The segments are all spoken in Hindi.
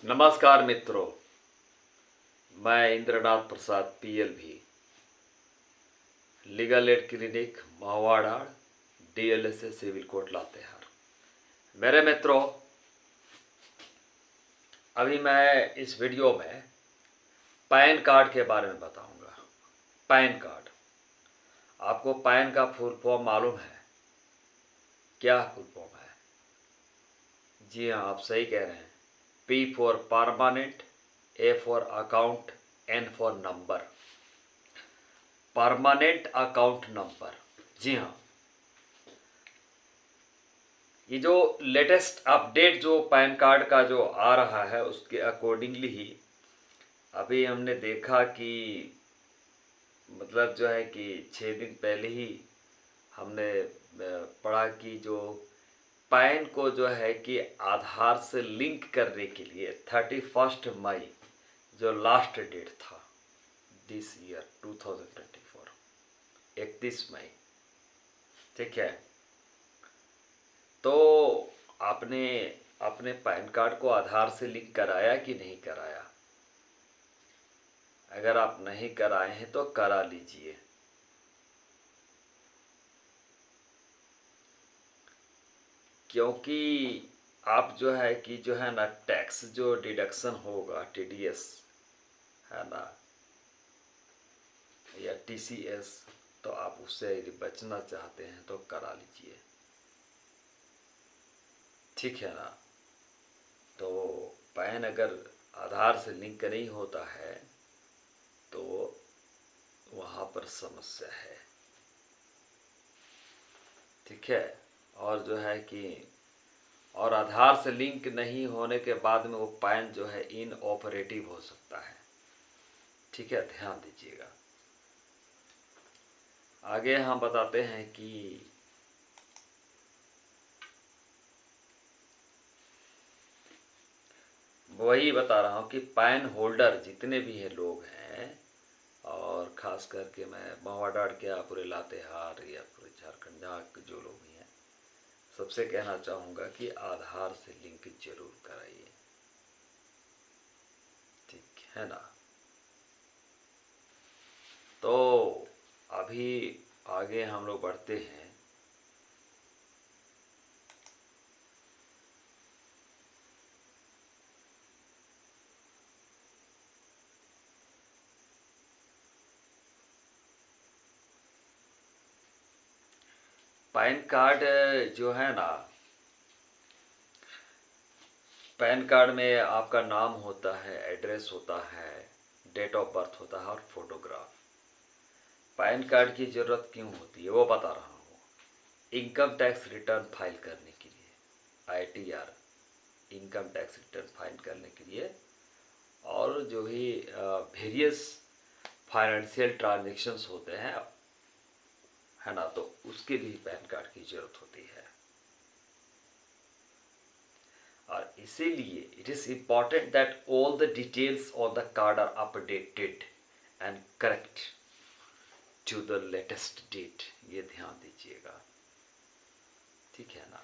नमस्कार मित्रों, मैं Indranath Prasad PLV, legal aid clinic Mahawada DLSA civil court Latehar. मेरे मित्रों, अभी मैं इस वीडियो में पैन कार्ड के बारे में बताऊंगा। पैन कार्ड, आपको पैन का फुल फॉर्म मालूम है? क्या फुल फॉर्म है? जी हाँ, आप सही कह रहे हैं। P for permanent, A for account, N for number. Permanent account number. जी हाँ, ये जो लेटेस्ट अपडेट जो पैन कार्ड का जो आ रहा है उसके अकॉर्डिंगली ही अभी हमने देखा कि मतलब जो है कि 6 दिन पहले ही हमने पढ़ा कि जो पैन को जो है कि आधार से लिंक करने के लिए 31 मई जो लास्ट डेट था दिस ईयर 2024, 31 मई। ठीक है, तो आपने अपने पैन कार्ड को आधार से लिंक कराया कि नहीं कराया? अगर आप नहीं कराए हैं तो करा लीजिए। क्योंकि आप जो है कि जो है ना टैक्स जो डिडक्शन होगा टीडीएस है ना या टीसीएस, तो आप उससे यदि बचना चाहते हैं तो करा लीजिए। ठीक है ना? तो पैन अगर आधार से लिंक नहीं होता है तो वहाँ पर समस्या है। ठीक है, और जो है कि और आधार से लिंक नहीं होने के बाद में वो पैन जो है इन ऑपरेटिव हो सकता है। ठीक है, ध्यान दीजिएगा। आगे हम बताते हैं कि वही बता रहा हूँ कि पैन होल्डर जितने भी हैं लोग हैं, और ख़ास करके मैं मवाडाड़ के या पूरे लातेहार या पूरे झारखंड जहाँ के जो लोग भी हैं, सबसे कहना चाहूँगा कि आधार से लिंक जरूर कराइए। ठीक है ना? तो अभी आगे हम लोग बढ़ते हैं। पैन कार्ड जो है ना, पैन कार्ड में आपका नाम होता है, एड्रेस होता है, डेट ऑफ बर्थ होता है और फोटोग्राफ। पैन कार्ड की ज़रूरत क्यों होती है वो बता रहा हूँ। इनकम टैक्स रिटर्न फाइल करने के लिए, ITR, income tax return file करने के लिए, और जो भी वेरियस फाइनेंशियल ट्रांजेक्शन्स होते हैं, है ना, तो उसके लिए पैन कार्ड की ज़रूरत होती है। और इसीलिए it is important that all the details on the card are updated and correct to the latest date. ये ध्यान दीजिएगा। ठीक है ना?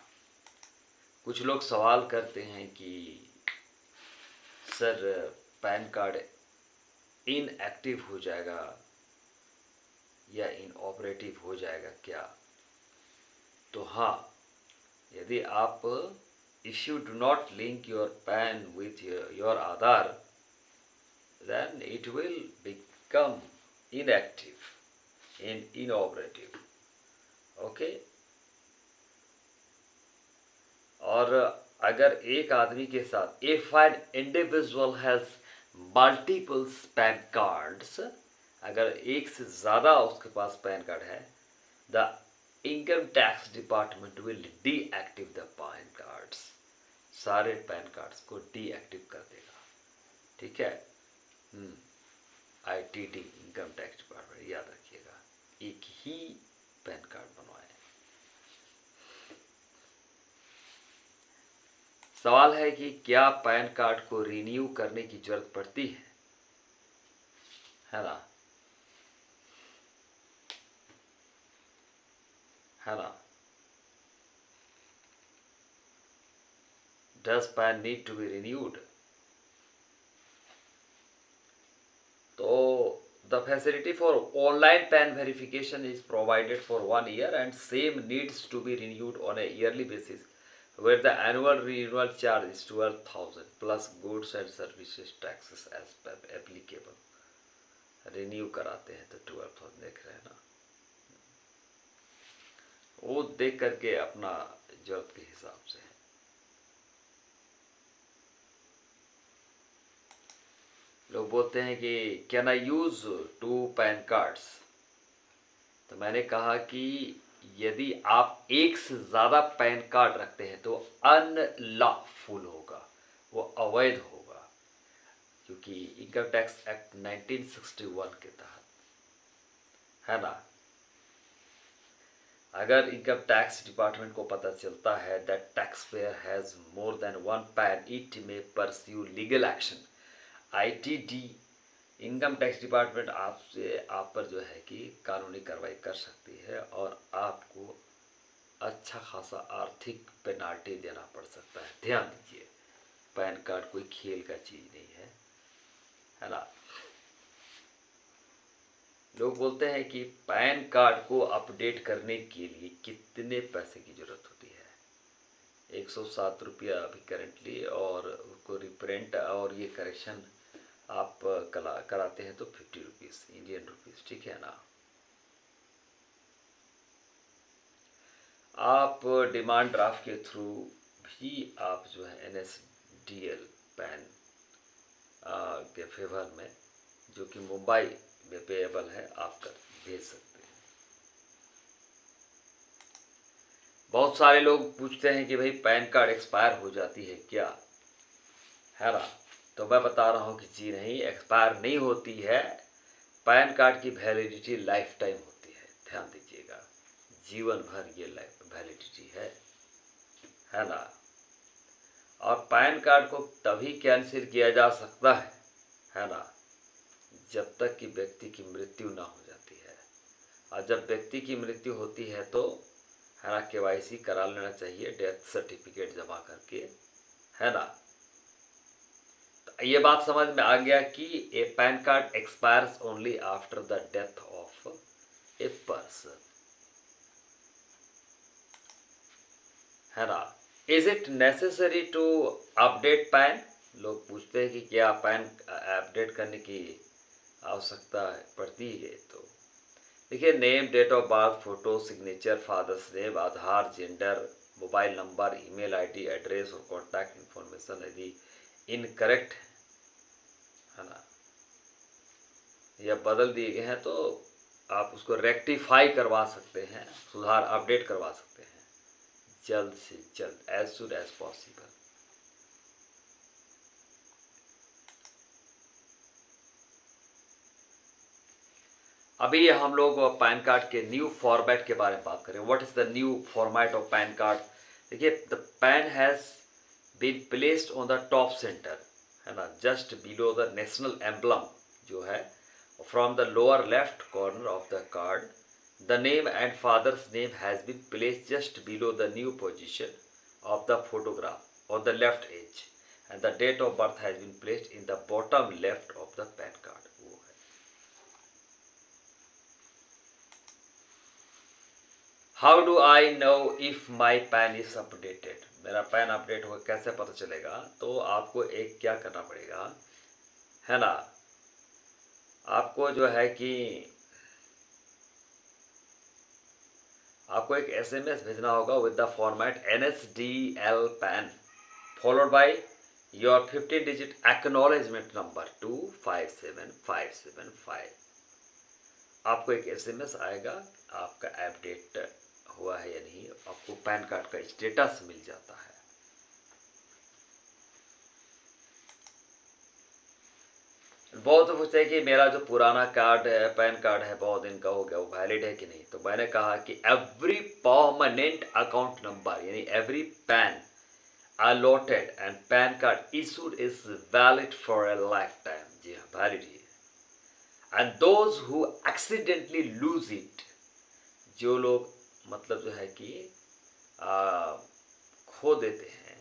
कुछ लोग सवाल करते हैं कि सर पैन कार्ड इनएक्टिव हो जाएगा या इनऑपरेटिव हो जाएगा क्या? तो हाँ, यदि आप if you do not link your PAN with your Aadhaar, then it will become inactive and inoperative. Okay? और अगर एक आदमी के साथ if an individual has multiple PAN cards, अगर एक से ज़्यादा उसके पास पैन कार्ड है, the income tax department will deactive the pan cards. सारे पैन कार्ड्स को डीएक्टिव कर देगा। ठीक है? आईटीडी, इनकम टैक्स डिपार्टमेंट, याद रखिएगा। एक ही पैन कार्ड बनवाए। सवाल है कि क्या पैन कार्ड को रिन्यू करने की जरूरत पड़ती है ना? है ना? Does PAN need to be renewed? facility for online PAN verification is provided for 1 year and same needs to be renewed on a yearly basis, where the annual renewal charge is 12,000 plus goods and services taxes as applicable. Renew कराते हैं तो 12,000 देख रहे हैं ना, वो देख करके अपना जरूरत के हिसाब से। लोग बोलते हैं कि can I use 2 pan cards, तो मैंने कहा कि यदि आप एक से ज़्यादा पैन कार्ड रखते हैं तो अनलॉफुल होगा, वो अवैध होगा, क्योंकि इनकम टैक्स एक्ट 1961 के तहत, है ना। अगर इनकम टैक्स डिपार्टमेंट को पता चलता है that tax payer has more than 1 pan, it may pursue legal action. ITD income tax department आप पर जो है कि कानूनी कार्रवाई कर सकती है और आपको अच्छा खासा आर्थिक पेनाल्टी देना पड़ सकता है। ध्यान दीजिए, पैन कार्ड कोई खेल का चीज़ नहीं है ना। लोग बोलते हैं कि पैन कार्ड को अपडेट करने के लिए कितने पैसे की ज़रूरत होती है। 107 रुपया अभी करेंटली, और उसको रिप्रिंट और ये करेक्शन आप कराते हैं तो 50 रुपीज़, इंडियन रुपीज़, ठीक है ना। आप डिमांड ड्राफ्ट के थ्रू भी आप जो है NSDL पैन के फेवर में, जो कि मुंबई में पेएबल है, आप कर भेज सकते हैं। बहुत सारे लोग पूछते हैं कि भाई पैन कार्ड एक्सपायर हो जाती है क्या, है ना। तो मैं बता रहा हूँ कि जी नहीं, एक्सपायर नहीं होती है। पैन कार्ड की वैलिडिटी लाइफ टाइम होती है, ध्यान दीजिएगा, जीवन भर ये वैलिडिटी है ना। और पैन कार्ड को तभी कैंसिल किया जा सकता है ना, जब तक कि व्यक्ति की मृत्यु ना हो जाती है। और जब व्यक्ति की मृत्यु होती है तो है ना KYC करा लेना चाहिए, डेथ सर्टिफिकेट जमा करके, है ना। तो ये बात समझ में आ गया कि a PAN card expires only after the death of a person, है ना। Is it necessary to update PAN? लोग पूछते हैं कि क्या पैन अपडेट करने की आवश्यकता पड़ती है। तो देखिए, name, date of birth, photo, signature, father's name, Aadhaar, gender, mobile number, email ID, address और कॉन्टैक्ट इन्फॉर्मेशन यदि इनकरेक्ट है ना या बदल दिए गए हैं तो आप उसको रेक्टिफाई करवा सकते हैं, सुधार अपडेट करवा सकते हैं जल्द से जल्द, एज सुन एज पॉसिबल। अभी हम लोग पैन कार्ड के न्यू फॉर्मेट के बारे में बात करें। What is the new format of PAN card? देखिए, the PAN has been placed on the top centre, है ना, just below the national emblem जो है, from the lower left corner of the card the name and father's name has been placed just below the new position of the photograph on the left edge and the date of birth has been placed in the bottom left of the PAN card. How do I know if my PAN is updated? मेरा पैन अपडेट हो कैसे पता चलेगा? तो आपको एक क्या करना पड़ेगा, है ना, आपको जो है कि आपको एक SMS भेजना होगा with the format NSDL pan followed by your 15 digit acknowledgement number 257575। आपको एक SMS आएगा, आपका अपडेट हुआ है या नहीं, आपको पैन कार्ड का स्टेटस मिल जाता है। बहुत पूछते हैं कि मेरा जो पुराना कार्ड है, पैन कार्ड है, बहुत दिन का हो गया, वो वैलिड है कि नहीं। तो मैंने कहा कि एवरी परमानेंट अकाउंट नंबर यानी every PAN allotted and PAN card issued is valid for a lifetime. जी हाँ, वैलिड ही है। And those who accidentally lose it, जो लोग मतलब जो है कि खो देते हैं,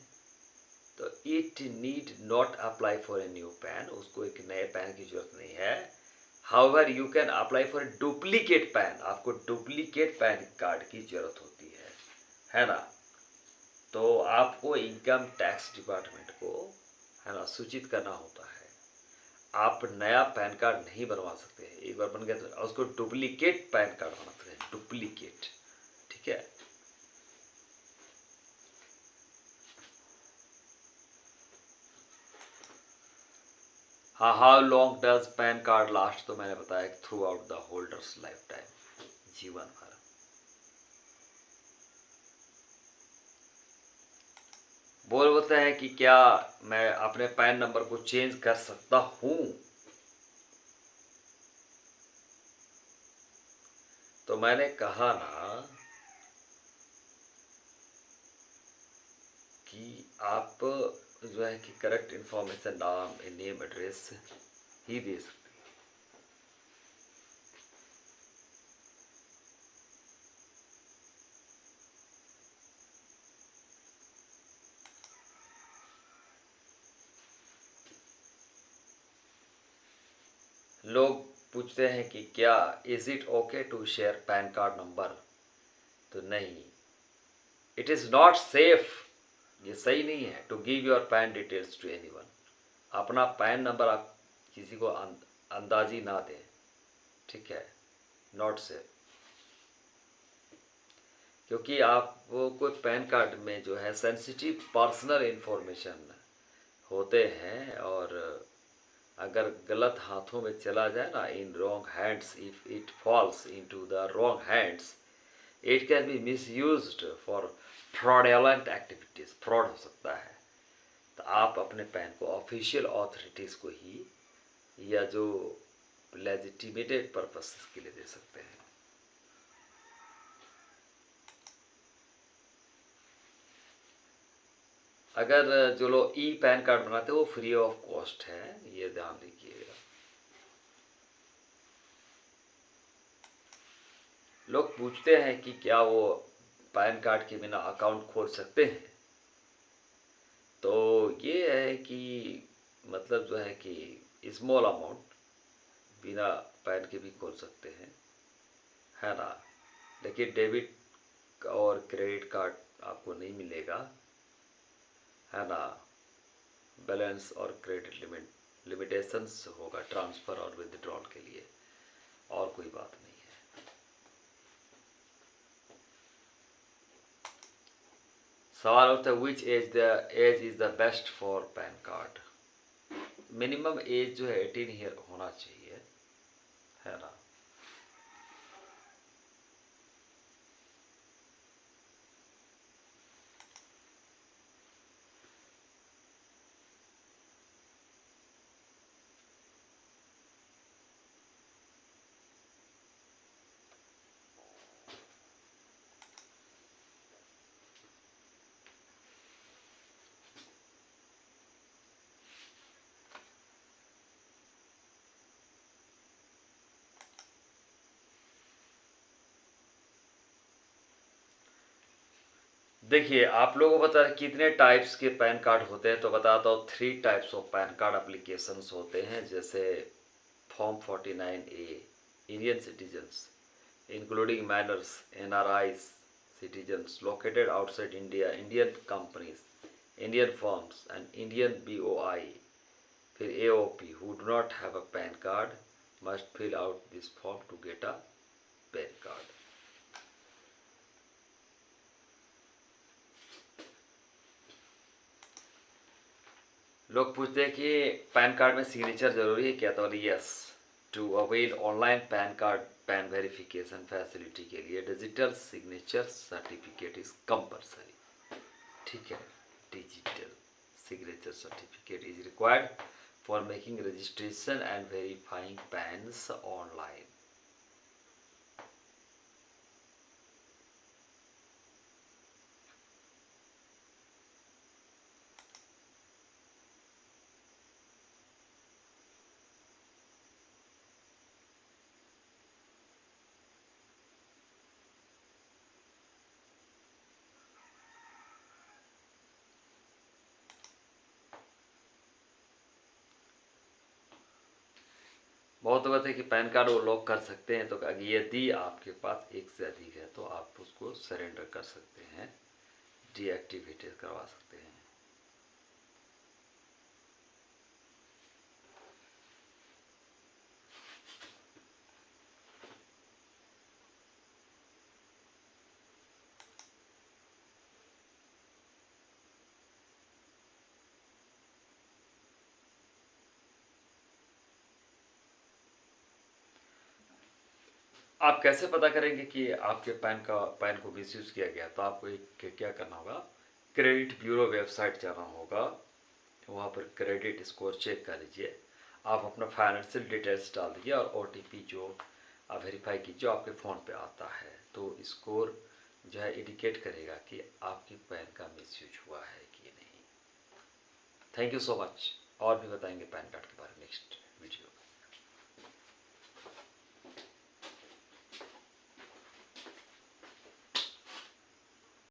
तो it need not apply for a new pan, उसको एक नए पैन की जरूरत नहीं है। However you can apply for duplicate pan, आपको डुप्लीकेट पैन कार्ड की जरूरत होती है ना। तो आपको इनकम टैक्स डिपार्टमेंट को, है ना, सूचित करना होता है। आप नया पैन कार्ड नहीं बनवा सकते हैं, एक बार बन गया तो उसको डुप्लीकेट पैन कार्ड बना सकते हैं, डुप्लीकेट, ठीक है। हाँ, how long does pan card last, तो मैंने बताया through out the holders life time, जीवन भर। बोलते हैं कि क्या मैं अपने पैन नंबर को चेंज कर सकता हूं, तो मैंने कहा ना कि आप जो है कि करेक्ट इंफॉर्मेशन, नाम, नेम, एड्रेस ही दे सकते। लोग पूछते हैं कि क्या is it okay to share PAN card number, तो नहीं, इट इज़ नॉट सेफ, ये सही नहीं है to give your PAN details to anyone. अपना पैन नंबर आप किसी को अंदाजी ना दें, ठीक है, नॉट सेफ। क्योंकि आपको कोई पैन कार्ड में जो है सेंसिटिव पर्सनल इंफॉर्मेशन होते हैं, और अगर गलत हाथों में चला जाए ना, in wrong hands, if it falls into the wrong hands, it can be misused for fraudulent activities, fraud हो सकता है। तो आप अपने पैन को ऑफिशियल ऑथोरिटीज़ को ही, या जो लेजिटिमेटेड पर्पस के लिए दे सकते हैं। अगर जो लोग ई पैन कार्ड बनाते हैं वो फ्री ऑफ कॉस्ट है, ये ध्यान रखिएगा। लोग पूछते हैं कि क्या वो पैन कार्ड के बिना अकाउंट खोल सकते हैं, तो ये है कि मतलब जो है कि स्मॉल अमाउंट बिना पैन के भी खोल सकते हैं, है ना। लेकिन डेबिट और क्रेडिट कार्ड आपको नहीं मिलेगा, है ना। बैलेंस और क्रेडिट लिमिटेशंस होगा ट्रांसफ़र और विदड्रॉल के लिए, और कोई बात नहीं है। सवाल होता है which age is the best for PAN card. Minimum age जो है 18 ईयर होना चाहिए, है ना। देखिए, आप लोगों को पता है कितने टाइप्स के पैन कार्ड होते हैं, तो बताता हूँ 3 types of PAN card applications होते हैं। जैसे form 49A, Indian citizens including minors, NRIs citizens located outside India, Indian companies, Indian firms and Indian BOI। फिर AOP who do not have a PAN card must fill out this form to get a PAN card. लोग पूछते हैं कि पैन कार्ड में सिग्नेचर जरूरी है क्या, तो yes, to avail online PAN card PAN verification facility के लिए digital signature certificate is compulsory, ठीक है। Digital signature certificate is required for making registration and verifying PANs online. बहुत वक्त है कि पैन कार्ड वो लॉक कर सकते हैं, तो यदि आपके पास एक से अधिक है तो आप उसको सरेंडर कर सकते हैं, डीएक्टिवेटेड करवा सकते हैं। आप कैसे पता करेंगे कि आपके पैन को मिसयूज किया गया? तो आपको क्या करना होगा, क्रेडिट ब्यूरो वेबसाइट जाना होगा, वहाँ पर क्रेडिट स्कोर चेक कर लीजिए, आप अपना फाइनेंशियल डिटेल्स डाल दीजिए और ओटीपी जो आप वेरीफाई कीजिए जो आपके फ़ोन पे आता है, तो स्कोर जो है इंडिकेट करेगा कि आपके पैन का मिसयूज हुआ है कि नहीं। Thank you so much. और भी बताएंगे पैन कार्ड के बारे में नेक्स्ट वीडियो।